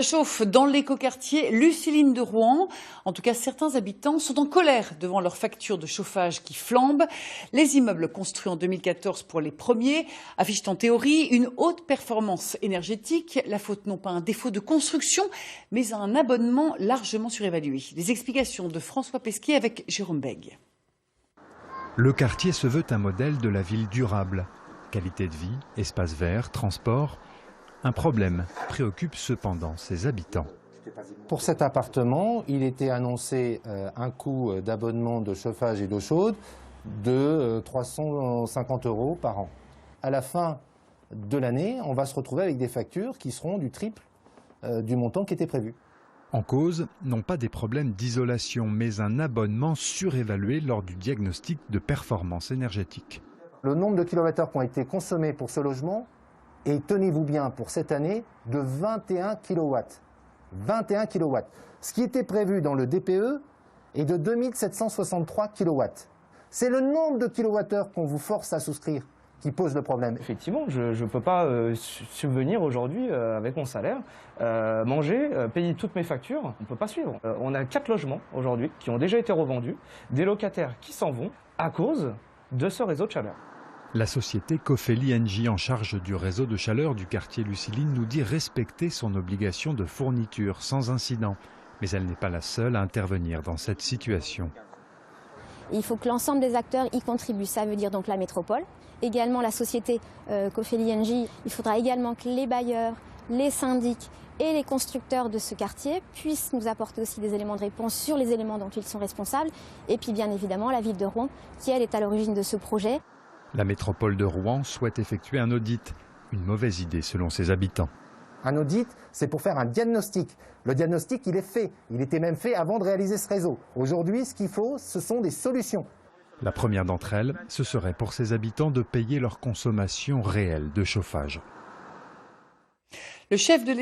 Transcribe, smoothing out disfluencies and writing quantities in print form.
Chauffe dans l'écoquartier Luciline de Rouen. En tout cas, certains habitants sont en colère devant leurs factures de chauffage qui flambent. Les immeubles construits en 2014 pour les premiers affichent en théorie une haute performance énergétique. La faute non pas à un défaut de construction, mais à un abonnement largement surévalué. Les explications de François Pesquet avec Jérôme Bègue. Le quartier se veut un modèle de la ville durable. Qualité de vie, espace vert, transport. Un problème préoccupe cependant ses habitants. Pour cet appartement, il était annoncé un coût d'abonnement de chauffage et d'eau chaude de 350 € par an. À la fin de l'année, on va se retrouver avec des factures qui seront du triple du montant qui était prévu. En cause, non pas des problèmes d'isolation, mais un abonnement surévalué lors du diagnostic de performance énergétique. Le nombre de kilowattheures qui ont été consommés pour ce logement est, tenez-vous bien, pour cette année, de 21 kW. 21 kW. Ce qui était prévu dans le DPE est de 2763 kW. C'est le nombre de kilowattheures qu'on vous force à souscrire qui pose le problème. Effectivement, je ne peux pas subvenir aujourd'hui avec mon salaire, manger, payer toutes mes factures. On ne peut pas suivre. On a 4 logements aujourd'hui qui ont déjà été revendus, des locataires qui s'en vont à cause de ce réseau de chaleur. La société Cofeli Engie, en charge du réseau de chaleur du quartier Luciline, nous dit respecter son obligation de fourniture sans incident. Mais elle n'est pas la seule à intervenir dans cette situation. Il faut que l'ensemble des acteurs y contribuent. Ça veut dire donc la métropole, également la société Cofeli Engie. Il faudra également que les bailleurs, les syndics et les constructeurs de ce quartier puissent nous apporter aussi des éléments de réponse sur les éléments dont ils sont responsables. Et puis bien évidemment la ville de Rouen qui elle est à l'origine de ce projet. La métropole de Rouen souhaite effectuer un audit. Une mauvaise idée selon ses habitants. Un audit, c'est pour faire un diagnostic. Le diagnostic, il est fait. Il était même fait avant de réaliser ce réseau. Aujourd'hui, ce qu'il faut, ce sont des solutions. La première d'entre elles, ce serait pour ses habitants de payer leur consommation réelle de chauffage. Le chef de